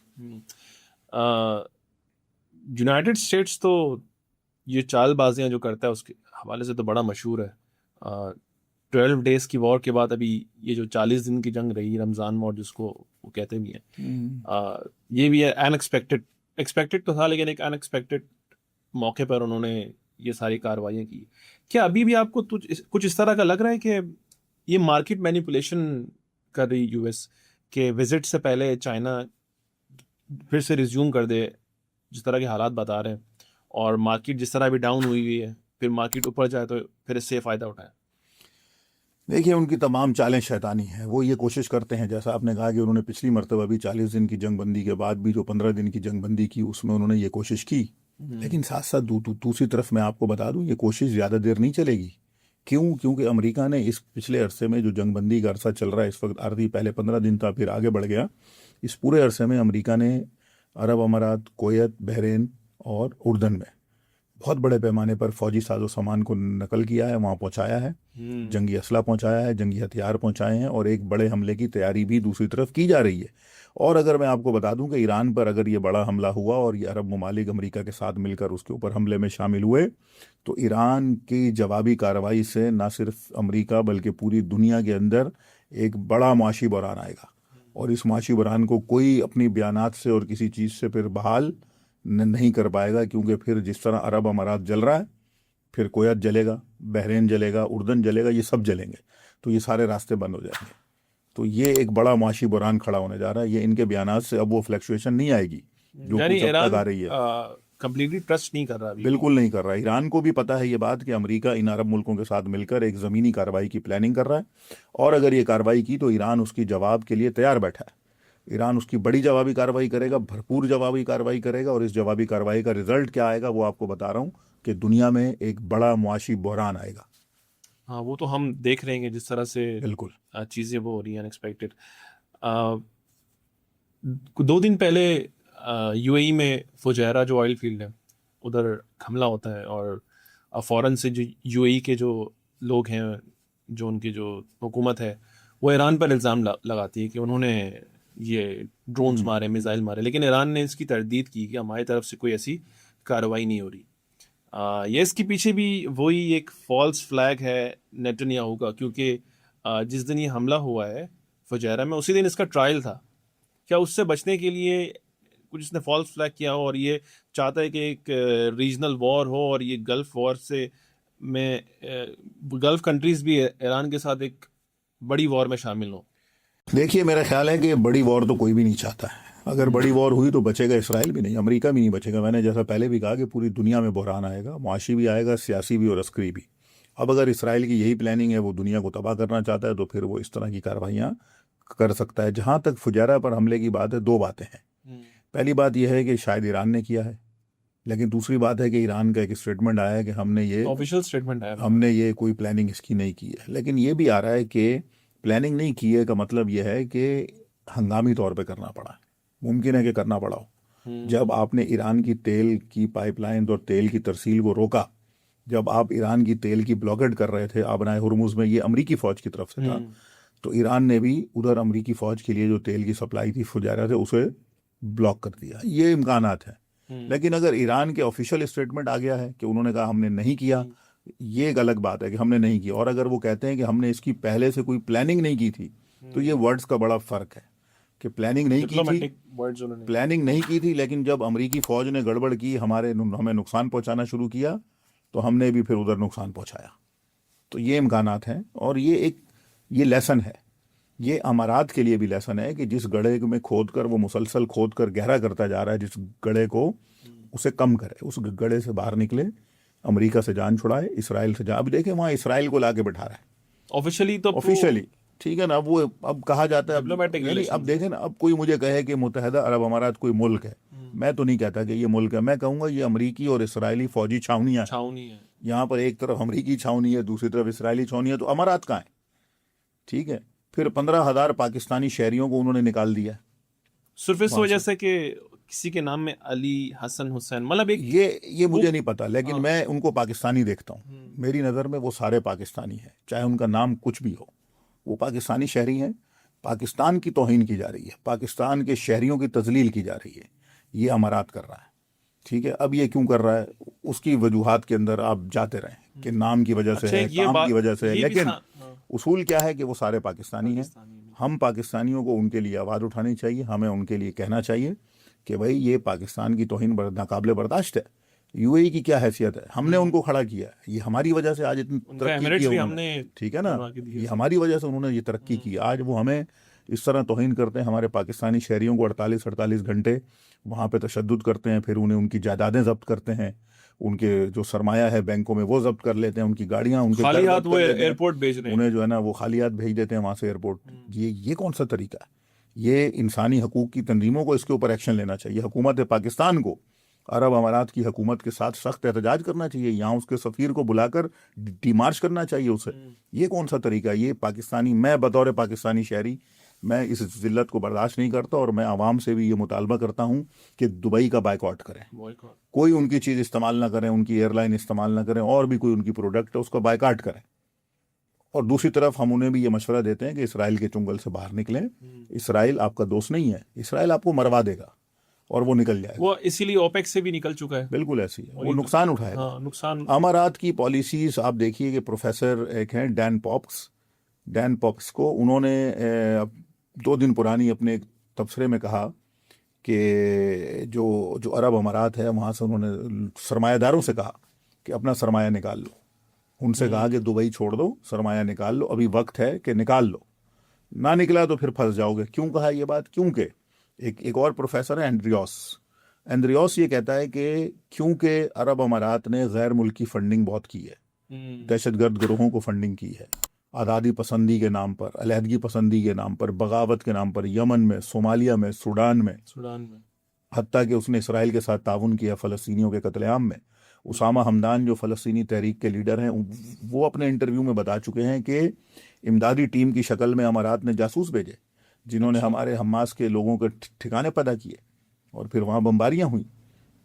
यूनाइटेड स्टेट्स तो ये चालबाजियां जो करता है उसके हवाले से तो बड़ा मशहूर है। 12 डेज की वॉर के बाद अभी ये जो 40 दिन की जंग रही, रमज़ान वॉर जिसको वो कहते भी हैं, ये भी है अनएक्सपेक्टेड। एक्सपेक्टेड तो था, लेकिन एक अनएक्सपेक्टेड मौके पर उन्होंने ये सारी कार्रवाइयाँ की। क्या अभी भी आपको कुछ इस तरह का लग रहा है कि ये मार्केट मैनिपुलेशन कर रही यूएस के विजिट से पहले चाइना फिर से रिज्यूम कर दे, जिस तरह के हालात बता रहे हैं, और मार्केट जिस तरह अभी डाउन हुई है, फिर मार्केट ऊपर जाए तो फिर इससे फ़ायदा उठाए? देखिए, उनकी तमाम चालें शैतानी हैं। वो ये कोशिश करते हैं, जैसा आपने कहा कि उन्होंने पिछली मरतबा भी 40 दिन की जंग बंदी के बाद भी जो 15 दिन की जंग बंदी की, उसमें उन्होंने ये कोशिश की। लेकिन साथ साथ दूसरी तरफ मैं आपको बता दूं, ये कोशिश ज़्यादा देर नहीं चलेगी। क्यों? क्योंकि अमेरिका ने इस पिछले अरसे में जो जंग बंदी का अरसा चल रहा है, इस वक्त आरती पहले 15 दिन था, फिर आगे बढ़ गया। इस पूरे अरसे में अमेरिका ने अरब अमारात, कुवैत, बहरीन और उर्दन में बहुत बड़े पैमाने पर फौजी साजो सामान को नकल किया है, वहाँ पहुँचाया है, जंगी असला पहुँचाया है, जंगी हथियार पहुँचाए हैं, और एक बड़े हमले की तैयारी भी दूसरी तरफ की जा रही है। और अगर मैं आपको बता दूं कि ईरान पर अगर ये बड़ा हमला हुआ और ये अरब ममालिक अमेरिका के साथ मिलकर उसके ऊपर हमले में शामिल हुए, तो ईरान की जवाबी कार्रवाई से न सिर्फ अमेरिका बल्कि पूरी दुनिया के अंदर एक बड़ा मुआशी बहरान आएगा। और इस मुआशी बहरान को कोई अपनी बयानात से और किसी चीज़ से फिर बहाल नहीं कर पाएगा, क्योंकि फिर जिस तरह अरब अमारात जल रहा है, फिर कुवैत जलेगा, बहरीन जलेगा, उर्दन जलेगा, ये सब जलेंगे, तो ये सारे रास्ते बंद हो जाएंगे। तो ये एक बड़ा मुआशी बुरान खड़ा होने जा रहा है। ये इनके बयानात से अब वो फ्लक्चुएशन नहीं आएगी जो कुछ अब तक आ रही है। कंप्लीटली ट्रस्ट नहीं कर रहा अभी। बिल्कुल नहीं कर रहा। ईरान को भी पता है ये बात कि अमेरिका इन अरब मुल्कों के साथ मिलकर एक ज़मीनी कार्रवाई की प्लानिंग कर रहा है, और अगर ये कार्रवाई की तो ईरान उसकी जवाब के लिए तैयार बैठा है। ईरान उसकी बड़ी जवाबी कार्रवाई करेगा, भरपूर जवाबी कार्रवाई करेगा, और इस जवाबी कार्रवाई का रिजल्ट क्या आएगा वो आपको बता रहा हूँ कि दुनिया में एक बड़ा मुआशी बहरान आएगा। हाँ, वो तो हम देख रहे हैं जिस तरह से बिल्कुल चीज़ें वो हो रही हैं अनएक्सपेक्टेड। 2 दिन पहले यूएई में फुजैरा जो ऑयल फील्ड है उधर हमला होता है, और फ़ौरन से जो यूएई के जो लोग हैं, जो उनकी जो हुकूमत है, वो ईरान पर इल्ज़ाम लगाती है कि उन्होंने ये ड्रोन्स मारे, मिसाइल मारे, लेकिन ईरान ने इसकी तरदीद की कि हमारी तरफ से कोई ऐसी कार्रवाई नहीं हो रही। ये इसके पीछे भी वही एक फॉल्स फ्लैग है नेतन्याहू का, क्योंकि जिस दिन ये हमला हुआ है फुजैरा में, उसी दिन इसका ट्रायल था। क्या उससे बचने के लिए कुछ इसने फॉल्स फ्लैग किया हो, और ये चाहता है कि एक रीजनल वॉर हो, और ये गल्फ वॉर से में गल्फ कंट्रीज भी ईरान के साथ एक बड़ी वॉर में शामिल हो? देखिए, मेरा ख्याल है कि बड़ी वॉर तो कोई भी नहीं चाहता है। अगर बड़ी वॉर हुई तो बचेगा इसराइल भी नहीं, अमेरिका भी नहीं बचेगा। मैंने जैसा पहले भी कहा कि पूरी दुनिया में बहरान आएगा, मुआशी भी आएगा, सियासी भी और अस्करी भी। अब अगर इसराइल की यही प्लानिंग है, वो दुनिया को तबाह करना चाहता है, तो फिर वो इस तरह की कार्रवाइयाँ कर सकता है। जहाँ तक फुजैरा पर हमले की बात है, दो बातें हैं। पहली बात यह है कि शायद ईरान ने किया है, लेकिन दूसरी बात है कि ईरान का एक स्टेटमेंट आया है कि हमने ये ऑफिशियल स्टेटमेंट है, हमने ये कोई प्लानिंग इसकी नहीं की है। लेकिन ये भी आ रहा है कि प्लानिंग नहीं की है का मतलब यह है कि हंगामी तौर पे करना पड़ा। मुमकिन है कि करना पड़ा हो। जब आपने ईरान की तेल की पाइपलाइन और तेल की तरसील को रोका, जब आप ईरान की तेल की ब्लॉकेट कर रहे थे आबनाए हुर्मुज में, ये अमरीकी फ़ौज की तरफ से था, तो ईरान ने भी उधर अमरीकी फ़ौज के लिए जो तेल की सप्लाई थी फुजैरा से, उसे ब्लॉक कर दिया। ये इम्कानात है। लेकिन अगर ईरान के ऑफिशियल स्टेटमेंट आ गया है कि उन्होंने कहा हमने नहीं किया, ये एक अलग बात है कि हमने नहीं किया। और अगर वो कहते हैं कि हमने इसकी पहले से कोई प्लानिंग नहीं की थी, तो ये वर्ड्स का बड़ा फ़र्क है कि प्लानिंग नहीं की थी, प्लानिंग नहीं की थी, लेकिन जब अमरीकी फ़ौज ने गड़बड़ की, हमें नुकसान पहुंचाना शुरू किया, तो हमने भी फिर उधर नुकसान पहुंचाया। तो ये इम्कानात हैं, और ये लेसन है। ये अमारात के लिए भी लेसन है कि जिस गड्ढे में खोदकर वो मुसलसल खोदकर गहरा करता जा रहा है, जिस गड्ढे को, उसे कम करे, उस गड्ढे से बाहर निकले, अमेरिका से जान छुड़ाए, इसराइल से जान। अब देखें, वहाँ इसराइल को लाके बिठा रहा है ऑफिशियली, तो ऑफिशियली, ठीक है ना। वो अब कहा जाता है, अब देखें ना, अब कोई मुझे कहे कि मुत्तहिदा अरब अमारात कोई मुल्क है, मैं तो नहीं कहता कि ये मुल्क है। मैं कहूँगा ये अमरीकी और इसराइली फौजी छावनियाँ हैं। यहाँ पर एक तरफ अमरीकी छावनी है, दूसरी तरफ इसराइली छावनी है, तो अमारात कहाँ है? ठीक है। फिर 15,000 पाकिस्तानी शहरियों को उन्होंने निकाल दिया सिर्फ इस वजह से कि किसी के नाम में अली, हसन, हुसैन, मतलब एक ये मुझे नहीं पता, लेकिन मैं उनको पाकिस्तानी देखता हूँ। मेरी नज़र में वो सारे पाकिस्तानी हैं, चाहे उनका नाम कुछ भी हो, वो पाकिस्तानी शहरी हैं। पाकिस्तान की तौहीन की जा रही है, पाकिस्तान के शहरियों की तजलील की जा रही है। ये अमारात कर रहा है, ठीक है। अब ये क्यों कर रहा है, उसकी वजूहात के अंदर आप जाते रहें कि नाम की वजह से है, काम की वजह से है, लेकिन उसूल क्या है कि वो सारे पाकिस्तानी हैं। हम पाकिस्तानियों को उनके लिए आवाज़ उठानी चाहिए, हमें उनके लिए कहना चाहिए कि भाई ये पाकिस्तान की तौहीन नाकाबिले बर्दाश्त है। यूएई की क्या हैसियत है, हमने उनको खड़ा किया है, ये हमारी वजह से आज इतनी उनका तरक्की की एमिरेट्स है भी उन्होंने, हमने ठीक है ना, बनवा के दिए ये सब। हमारी वजह से उन्होंने ये तरक्की की। आज वो हमें इस तरह तौहीन करते हैं, हमारे पाकिस्तानी शहरियों को 48-48 घंटे वहाँ पे तशद्दुद करते हैं, फिर उन्हें उनकी जायदादें जब्त करते हैं, उनके जो सरमाया है बैंकों में वो जब्त कर लेते हैं, उनकी गाड़ियाँ, उनके खाली घर हाथ जब्त वो कर लेते हैं, एयरपोर्ट भेज रहे हैं। उन्हें जो है ना वो खाली हाथ भेज देते हैं वहाँ से एयरपोर्ट। ये कौन सा तरीका है? ये इंसानी हकूक की तंजीमों को इसके ऊपर एक्शन लेना चाहिए। हुकूमत पाकिस्तान को अरब अमारात की हुकूमत के साथ सख्त एहतजाज करना चाहिए, यहाँ उसके सफ़ीर को बुलाकर डिमार्च करना चाहिए उसे। ये कौन सा तरीका है? ये पाकिस्तानी, मैं बतौर पाकिस्तानी शहरी मैं इस जिल्लत को बर्दाश्त नहीं करता, और मैं आवाम से भी ये मुतालबा करता हूँ कि दुबई का बायकॉट करें, कोई उनकी चीज़ इस्तेमाल ना करें, उनकी एयरलाइन इस्तेमाल ना करें, और भी कोई उनकी प्रोडक्ट है उसका बायकॉट करें। और दूसरी तरफ हम उन्हें भी ये मशवरा देते हैं कि इसराइल के चुंगल से बाहर निकलें। इसराइल आपका दोस्त नहीं है, इसराइल आपको मरवा देगा और वो निकल जाएगा। वो इसीलिए ओपेक से भी निकल चुका है। बिल्कुल ऐसी है, वो नुकसान उठाएगा। हाँ, नुकसान। अमारात की पॉलिसीज आप देखिए कि प्रोफेसर एक हैं डैन पॉक्स को उन्होंने 2 दिन पुरानी अपने एक तबसरे में कहा कि जो अरब अमारात है वहाँ से उन्होंने सरमायादारों से कहा कि अपना सरमाया निकाल लो। उनसे कहा कि दुबई छोड़ दो, सरमाया निकाल लो, अभी वक्त है कि निकाल लो, ना निकला तो फिर फंस जाओगे। क्यों कहा ये बात? क्योंकि एक और प्रोफेसर है एंड्रियोस ये कहता है कि क्योंकि अरब अमारात ने गैर मुल्की फंडिंग बहुत की है, दहशतगर्द गिरोहों को फंडिंग की है, आज़ादी पसंदी के नाम पर, अलहदगी पसंदी के नाम पर, बगावत के नाम पर, यमन में, सोमालिया में, सूडान में, हत्ता कि उसने इसराइल के साथ ताउन किया फ़लस्तीनियों के कत्लेआम में। उसामा हमदान जो फ़लस्तीनी तहरीक के लीडर हैं, वो अपने इंटरव्यू में बता चुके हैं कि इमदादी टीम की शक्ल में अमारात ने जासूस भेजे, जिन्होंने हमारे हमास के लोगों के ठिकाने पैदा किए और फिर वहाँ बमबारियाँ हुई।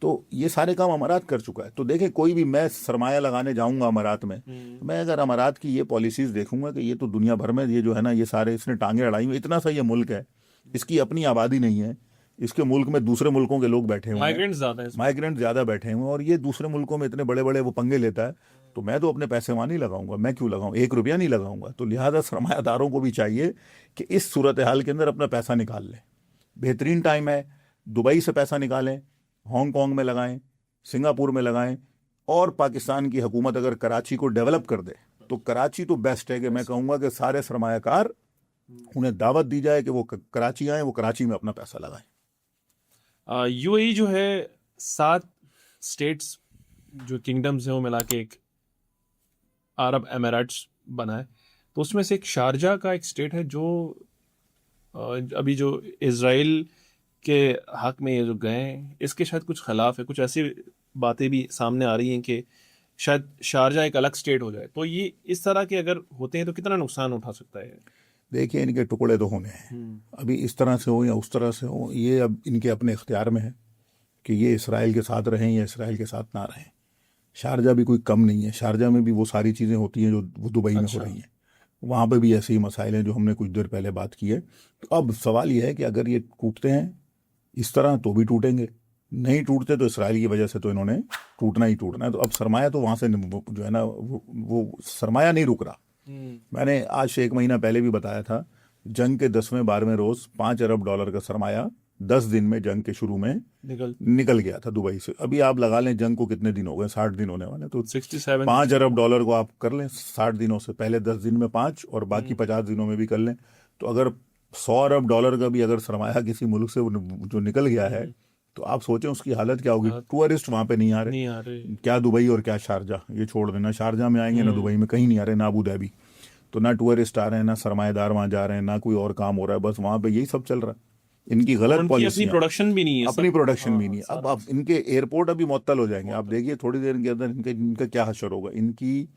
तो ये सारे काम अमारात कर चुका है। तो देखें, कोई भी, मैं सरमाया लगाने जाऊंगा अमारात में, मैं अगर अमारात की ये पॉलिसीज़ देखूंगा कि ये तो दुनिया भर में ये जो है ना, ये सारे इसने टांगे अड़ाई हुई, इतना सा ये मुल्क है, इसकी अपनी आबादी नहीं है, इसके मुल्क में दूसरे मुल्कों के लोग बैठे हुए हैं, माइग्रेंट ज़्यादा बैठे हुए हैं, और ये दूसरे मुल्कों में इतने बड़े बड़े वो पंगे लेता है, तो मैं तो अपने पैसे वहाँ नहीं लगाऊंगा। मैं क्यों लगाऊं? 1 रुपया नहीं लगाऊंगा। तो लिहाजा सरमायादारों को भी चाहिए कि इस सूरत हाल के अंदर अपना पैसा निकाल लें। बेहतरीन टाइम है, दुबई से पैसा निकालें, हांगकॉन्ग में लगाएं, सिंगापुर में लगाएं, और पाकिस्तान की हुकूमत अगर कराची को डेवलप कर दे तो कराची तो बेस्ट है कि मैं कहूँगा कि सारे सरमायाकार, उन्हें दावत दी जाए कि वो कराची आएँ, वो कराची में अपना पैसा लगाएं। यूएई जो है 7 स्टेट्स जो किंगडम्स हैं वो मिला के एक अरब एमिरेट्स बना है। तो उसमें से एक शारजा का एक स्टेट है जो अभी जो इजराइल के हक में ये जो गए हैं, इसके शायद कुछ खिलाफ है। कुछ ऐसी बातें भी सामने आ रही हैं कि शायद शारजा एक अलग स्टेट हो जाए। तो ये इस तरह के अगर होते हैं तो कितना नुकसान उठा सकता है? देखिए, इनके टुकड़े तो होने हैं, अभी इस तरह से हो या उस तरह से हो, ये अब इनके अपने इख्तियार में है कि ये इसराइल के साथ रहें या इसराइल के साथ ना रहें। शारजा भी कोई कम नहीं है, शारजा में भी वो सारी चीज़ें होती हैं जो वो दुबई में हो रही हैं, वहाँ पे भी ऐसे ही मसाइल हैं जो हमने कुछ देर पहले बात की है। तो अब सवाल ये है कि अगर ये टूटते हैं इस तरह तो भी टूटेंगे, नहीं टूटते तो इसराइल की वजह से तो इन्होंने टूटना ही टूटना है। तो अब सरमाया तो वहाँ से जो है ना वो सरमाया नहीं रुक रहा। मैंने आज से 1 महीना पहले भी बताया था, जंग के 10वें 12वें रोज $5 अरब का सरमाया 10 दिन में जंग के शुरू में निकल गया था दुबई से। अभी आप लगा लें जंग को कितने दिन हो गए, 60 दिन होने वाले, तो 67 $5 अरब को आप कर लें 60 दिनों से पहले, 10 दिन में 5 और बाकी 50 दिनों में भी कर लें। तो अगर $100 अरब का भी अगर सरमाया किसी मुल्क से जो निकल गया है, तो आप सोचें उसकी हालत क्या होगी। टूरिस्ट वहाँ पे नहीं आ रहे, क्या दुबई और क्या शारजा, ये छोड़ देना, शारजा में आएंगे ना दुबई में, कहीं नहीं आ रहे, ना अबू धाबी। तो ना टूरिस्ट आ रहे हैं, ना सरमाएदार वहाँ जा रहे हैं, ना कोई और काम हो रहा है, बस वहाँ पे यही सब चल रहा है। इनकी गलत पॉलिसी, अपनी प्रोडक्शन भी नहीं है, अपनी प्रोडक्शन भी नहीं है। अब इनके एयरपोर्ट अभी मुअत्तल हो जाएंगे, आप देखिए थोड़ी देर के अंदर इनका क्या हशर होगा। इनकी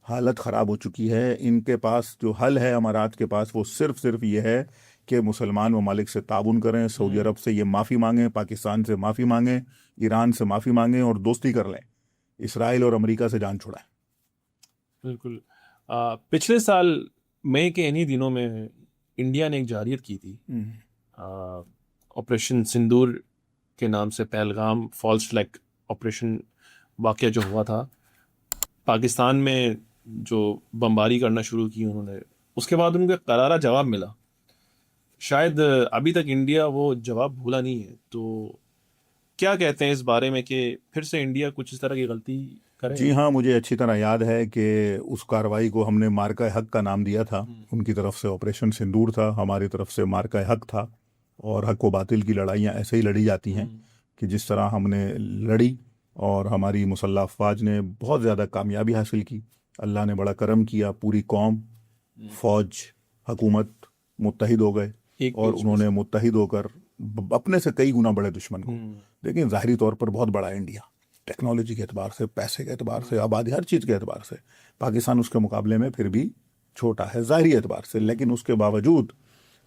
हालत ख़राब हो चुकी है। इनके पास जो हल है अमारात के पास, वो सिर्फ ये है कि मुसलमान ममालिक से ताउन करें, सऊदी अरब से ये माफ़ी मांगें, पाकिस्तान से माफ़ी मांगें, ईरान से माफ़ी मांगें और दोस्ती कर लें, इसराइल और अमेरिका से जान छुड़ाएं। बिल्कुल। पिछले साल मई के इन्हीं दिनों में इंडिया ने एक जारियत की थी, ऑपरेशन सिंदूर के नाम से, पहलगाम फॉल्स फ्लैग ऑपरेशन वाक़या जो हुआ था। पाकिस्तान में जो बमबारी करना शुरू की उन्होंने उसके बाद उनको एक करारा जवाब मिला। शायद अभी तक इंडिया वो जवाब भूला नहीं है। तो क्या कहते हैं इस बारे में कि फिर से इंडिया कुछ इस तरह की गलती करे? जी हाँ, मुझे अच्छी तरह याद है कि उस कार्रवाई को हमने मार्का हक का नाम दिया था। उनकी तरफ से ऑपरेशन सिंदूर था, हमारी तरफ से मार्का हक था। और हक व बातिल की लड़ाइयाँ ऐसे ही लड़ी जाती हैं कि जिस तरह हमने लड़ी, और हमारी मुसल्लह अफवाज ने बहुत ज़्यादा कामयाबी हासिल की। अल्लाह ने बड़ा करम किया, पूरी कौम, फौज, हुकूमत मुत्तहिद हो गए एक और पेज उन्होंने मुत्तहिद होकर अपने से कई गुना बड़े दुश्मन को, लेकिन ज़ाहिरी तौर पर बहुत बड़ा इंडिया, टेक्नोलॉजी के एतबार से, पैसे के एतबार से, आबादी, हर चीज़ के एतबार से पाकिस्तान उसके मुकाबले में फिर भी छोटा है ज़ाहिरी एतबार से। लेकिन उसके बावजूद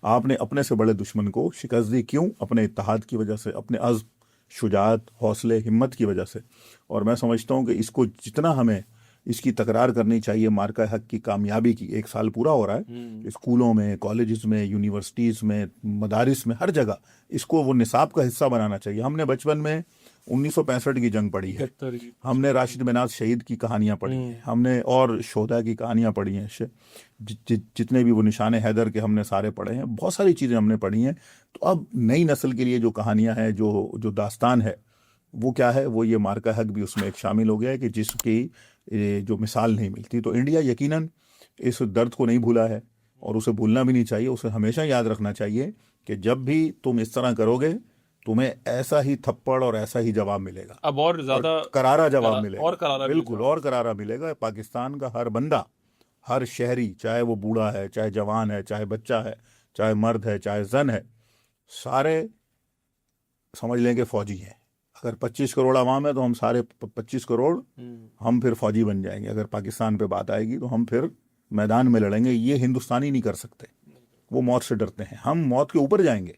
आपने अपने से बड़े दुश्मन को शिकस्त दी। क्यों? अपने इत्तेहाद की वजह से, अपने अज़्म, शुजाअत, हौसले, हिम्मत की वजह से। और मैं समझता हूँ कि इसको जितना हमें इसकी तकरार करनी चाहिए, मार्का हक की कामयाबी की, 1 साल पूरा हो रहा है, स्कूलों में, कॉलेजेस में, यूनिवर्सिटीज़ में, मदारिस में, हर जगह इसको वो निसाब का हिस्सा बनाना चाहिए। हमने बचपन में 1965 की जंग पढ़ी है, हमने राशिद मिनाज शहीद की कहानियाँ पढ़ी हैं, हमने और शोधा की कहानियाँ पढ़ी हैं, जितने भी वो निशाने हैदर के हमने सारे पढ़े हैं, बहुत सारी चीज़ें हमने पढ़ी हैं। तो अब नई नस्ल के लिए जो कहानियाँ हैं, जो दास्तान है, वो क्या है? वो ये मार्का हक भी उसमें एक शामिल हो गया है कि जिसकी जो मिसाल नहीं मिलती। तो इंडिया यकीनन इस दर्द को नहीं भूला है और उसे भूलना भी नहीं चाहिए। उसे हमेशा याद रखना चाहिए कि जब भी तुम इस तरह करोगे, तुम्हें ऐसा ही थप्पड़ और ऐसा ही जवाब मिलेगा, अब और ज्यादा करारा जवाब मिलेगा, और करारा भी बिल्कुल, जवाब। और करारा मिलेगा। पाकिस्तान का हर बंदा, हर शहरी, चाहे वो बूढ़ा है, चाहे जवान है, चाहे बच्चा है, चाहे मर्द है, चाहे जन है, सारे समझ लें कि फौजी हैं। अगर 25 करोड़ आवाम है तो हम सारे 25 करोड़ हम फिर फौजी बन जाएंगे। अगर पाकिस्तान पे बात आएगी तो हम फिर मैदान में लड़ेंगे। ये हिंदुस्तानी नहीं कर सकते, वो मौत से डरते हैं, हम मौत के ऊपर जाएंगे।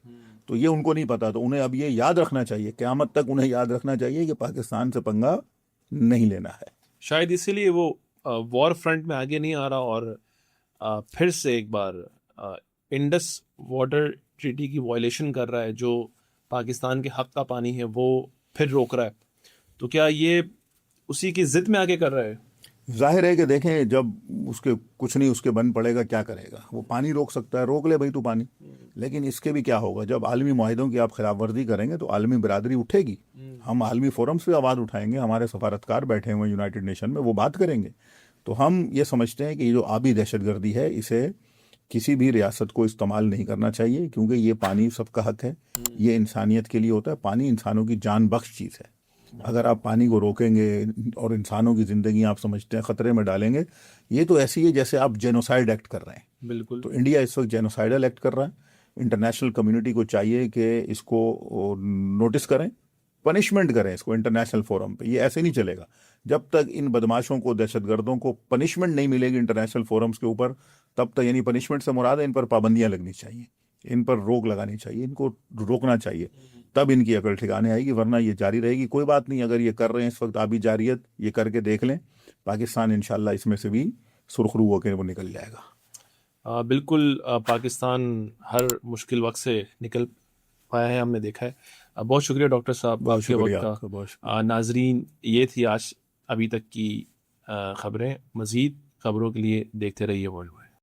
तो ये उनको नहीं पता। तो उन्हें अब ये याद रखना चाहिए, क़यामत तक उन्हें याद रखना चाहिए कि पाकिस्तान से पंगा नहीं लेना है। शायद इसीलिए वो वॉर फ्रंट में आगे नहीं आ रहा और फिर से एक बार इंडस वाटर ट्रीटी की वायलेशन कर रहा है, जो पाकिस्तान के हक का पानी है वो फिर रोक रहा है। तो क्या ये उसी की जिद में आगे कर रहा है? जाहिर है कि देखें, जब उसके कुछ नहीं उसके बन पड़ेगा, क्या करेगा? वो पानी रोक सकता है, रोक ले भाई तू पानी। लेकिन इसके भी क्या होगा? जब आलमी मुआहिदों की आप खिलाफ वर्जी करेंगे तो आलमी बिरादरी उठेगी। हम आलमी फोरम्स पे आवाज़ उठाएंगे, हमारे सफारतकार बैठे हुए यूनाइटेड नेशन में, वो बात करेंगे। तो हम ये समझते हैं कि ये जो आबी दहशतगर्दी है, इसे किसी भी रियासत को इस्तेमाल नहीं करना चाहिए, क्योंकि ये पानी सबका हक है, ये इंसानियत के लिए होता है। पानी इंसानों की जान बख्श चीज़ है। अगर आप पानी को रोकेंगे और इंसानों की ज़िंदगी आप समझते हैं ख़तरे में डालेंगे, ये तो ऐसी है जैसे आप जेनोसाइड एक्ट कर रहे हैं। बिल्कुल। तो इंडिया इस वक्त जेनोसाइडल एक्ट कर रहा है। इंटरनेशनल कम्युनिटी को चाहिए कि इसको नोटिस करें, पनिशमेंट करें इसको इंटरनेशनल फोरम पे। ये ऐसे नहीं चलेगा जब तक इन बदमाशों को, दहशतगर्दों को पनिशमेंट नहीं मिलेगी इंटरनेशनल फोरम्स के ऊपर, तब तक, यानी पनिशमेंट से मुराद है इन पर पाबंदियां लगनी चाहिए, इन पर रोक लगानी चाहिए, इनको रोकना चाहिए, तब इनकी अकल ठिकाने आएगी। वरना ये जारी रहेगी। कोई बात नहीं, अगर ये कर रहे हैं इस वक्त आबी जारियत, ये करके देख लें, पाकिस्तान इंशाल्लाह इसमें से भी सुरखरू होकर वो निकल जाएगा। बिल्कुल। पाकिस्तान हर मुश्किल वक्त से निकल पाया है, हमने देखा है। बहुत शुक्रिया डॉक्टर साहब बहुत आपके शुक्रिया वक्त का। आपका, बहुत शुक्रिया। नाजरीन, ये थी आज अभी तक की खबरें। मज़ीद खबरों के लिए देखते रहिए वर्ल्ड।